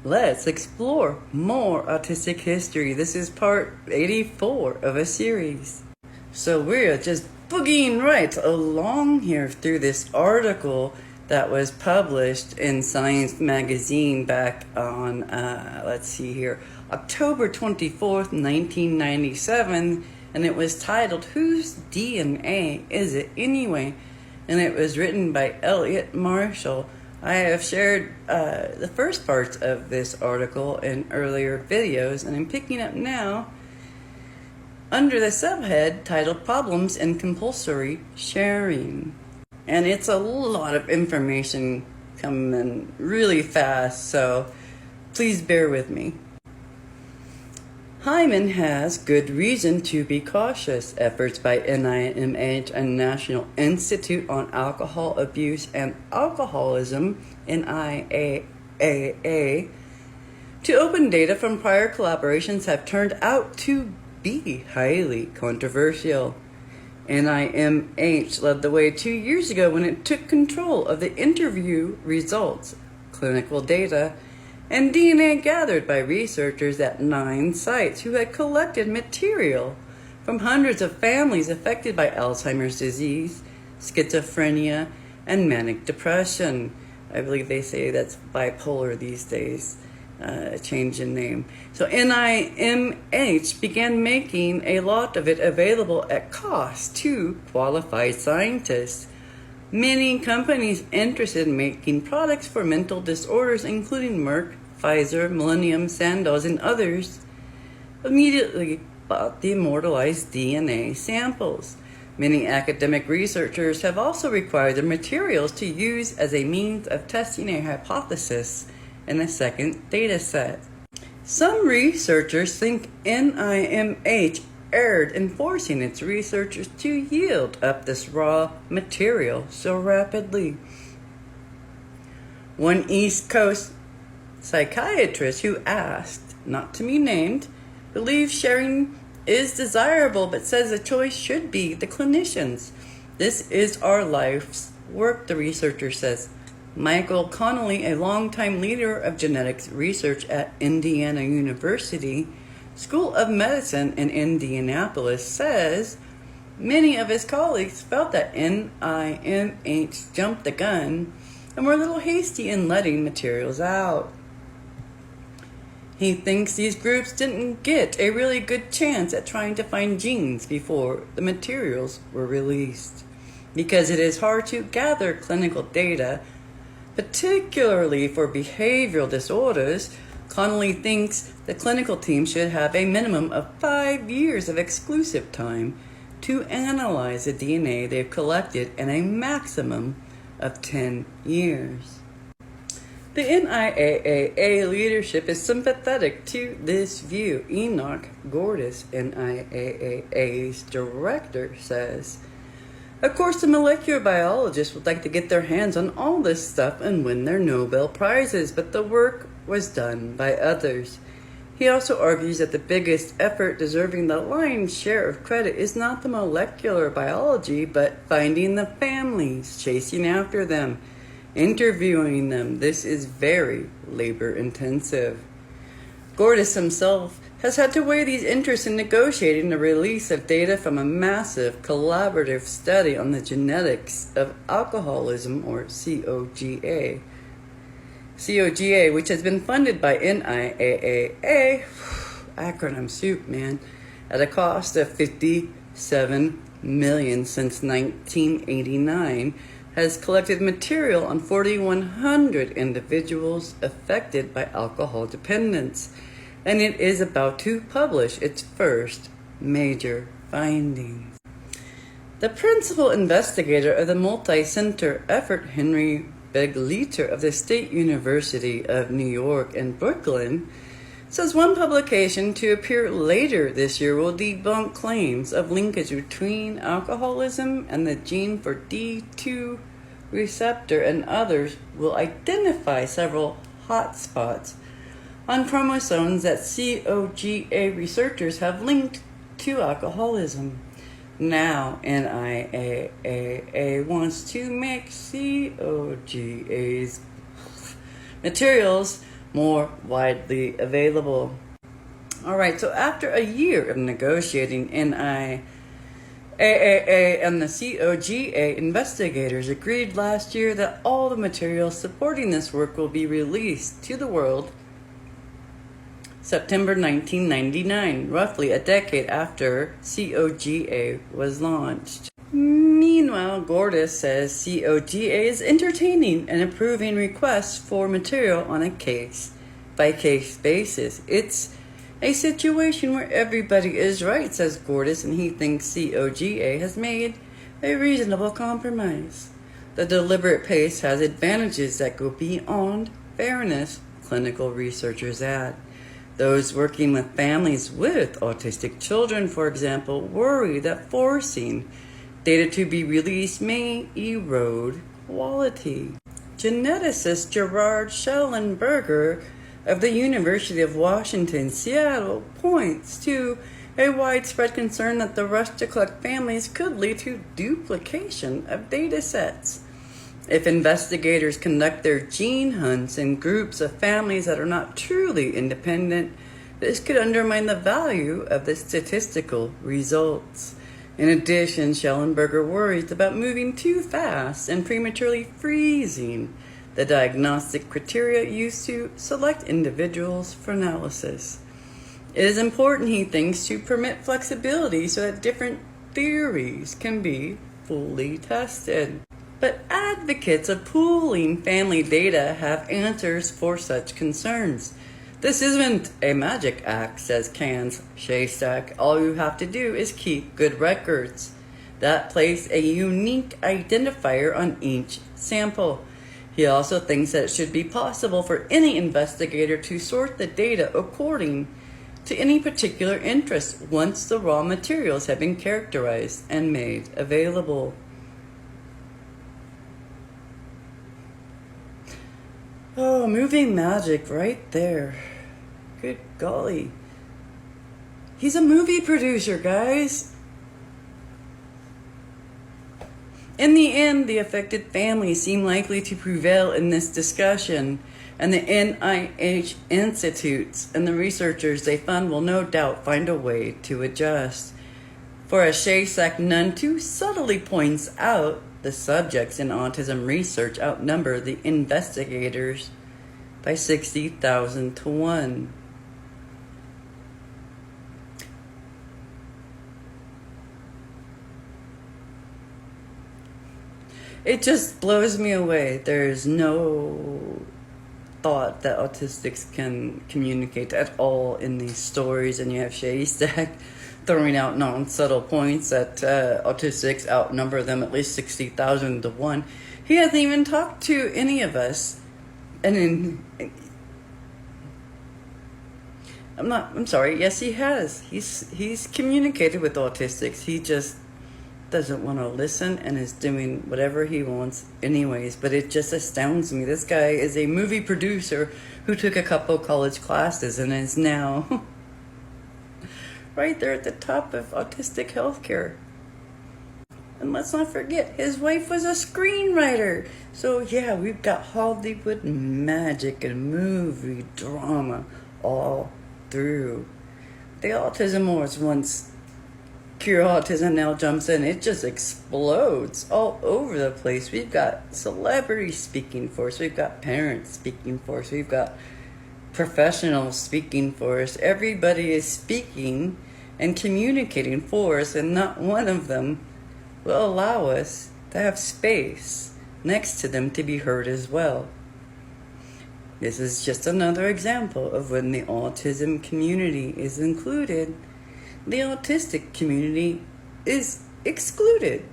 Let's explore more autistic history. This is part 84 of a series. So we're just boogieing right along here through this article that was published in Science magazine back on, October 24th, 1997. And it was titled, "Whose DNA Is It Anyway?" And it was written by Elliot Marshall. I have shared the first parts of this article in earlier videos, and I'm picking up now under the subhead titled Problems in Compulsory Sharing. And it's a lot of information coming really fast, so please bear with me. Hyman has good reason to be cautious. Efforts by NIMH and National Institute on Alcohol Abuse and Alcoholism, NIAAA, to open data from prior collaborations have turned out to be highly controversial. NIMH led the way 2 years ago when it took control of the interview results, clinical data, and DNA gathered by researchers at 9 sites who had collected material from hundreds of families affected by Alzheimer's disease, schizophrenia, and manic depression. I believe they say that's bipolar these days, a change in name. So NIMH began making a lot of it available at cost to qualified scientists. Many companies interested in making products for mental disorders, including Merck, Pfizer, Millennium, Sandoz, and others, immediately bought the immortalized DNA samples. Many academic researchers have also required their materials to use as a means of testing a hypothesis in a second data set. Some researchers think NIMH erred in forcing its researchers to yield up this raw material so rapidly. One East Coast psychiatrist who asked not to be named believes sharing is desirable but says the choice should be the clinicians. This is our life's work, the researcher says. Michael Connolly, a longtime leader of genetics research at Indiana University School of Medicine in Indianapolis, says many of his colleagues felt that NIMH jumped the gun and were a little hasty in letting materials out. He thinks these groups didn't get a really good chance at trying to find genes before the materials were released. Because it is hard to gather clinical data, particularly for behavioral disorders, Connolly thinks the clinical team should have a minimum of 5 years of exclusive time to analyze the DNA they've collected and a maximum of 10 years. The NIAAA leadership is sympathetic to this view. Enoch Gordis, NIAAA's director, says, "Of course, the molecular biologists would like to get their hands on all this stuff and win their Nobel Prizes, but the work was done by others." He also argues that the biggest effort deserving the lion's share of credit is not the molecular biology, but finding the families, chasing after them, interviewing them. This is very labor-intensive. Gordis himself has had to weigh these interests in negotiating the release of data from a massive collaborative study on the genetics of alcoholism, or COGA. COGA, which has been funded by NIAAA, acronym soup, man, at a cost of $57 million since 1989, has collected material on 4,100 individuals affected by alcohol dependence, and it is about to publish its first major findings. The principal investigator of the multi-center effort, Henry Begleiter of the State University of New York in Brooklyn, says one publication to appear later this year will debunk claims of linkage between alcoholism and the gene for D2 receptor, and others will identify several hotspots on chromosomes that COGA researchers have linked to alcoholism. Now, NIAAA wants to make COGA's materials more widely available. All right, so after a year of negotiating, NIAAA and the COGA investigators agreed last year that all the material supporting this work will be released to the world September 1999, roughly a decade after COGA was launched. Meanwhile, Gordis says COGA is entertaining and approving requests for material on a case-by-case basis. It's a situation where everybody is right, says Gordis, and he thinks COGA has made a reasonable compromise. The deliberate pace has advantages that go beyond fairness, clinical researchers add. Those working with families with autistic children, for example, worry that forcing data to be released may erode quality. Geneticist Gerard Schellenberger of the University of Washington, Seattle, points to a widespread concern that the rush to collect families could lead to duplication of data sets. If investigators conduct their gene hunts in groups of families that are not truly independent, this could undermine the value of the statistical results. In addition, Schellenberger worries about moving too fast and prematurely freezing the diagnostic criteria used to select individuals for analysis. It is important, he thinks, to permit flexibility so that different theories can be fully tested. But advocates of pooling family data have answers for such concerns. This isn't a magic act, says Can's Shaystack. All you have to do is keep good records that place a unique identifier on each sample. He also thinks that it should be possible for any investigator to sort the data according to any particular interest once the raw materials have been characterized and made available. Oh, moving magic right there. Good golly. He's a movie producer, guys. In the end, the affected families seem likely to prevail in this discussion, and the NIH institutes and the researchers they fund will no doubt find a way to adjust. For as Shaystack none too subtly points out, the subjects in autism research outnumber the investigators by 60,000 to 1. It just blows me away. There's no thought that autistics can communicate at all in these stories, and you have Shaystack throwing out non-subtle points that autistics outnumber them at least 60,000 to 1. He hasn't even talked to any of us. I'm sorry, yes he has. He's communicated with autistics. He just doesn't want to listen and is doing whatever he wants anyways. But it just astounds me. This guy is a movie producer who took a couple college classes and is now right there at the top of autistic healthcare. And let's not forget, his wife was a screenwriter. So yeah, we've got Hollywood magic and movie drama all through. The Autism Wars once Cure Autism now jumps in. It just explodes all over the place. We've got celebrities speaking for us. We've got parents speaking for us. We've got professionals speaking for us. Everybody is speaking and communicating for us, and not one of them will allow us to have space next to them to be heard as well. This is just another example of when the autism community is included, the autistic community is excluded.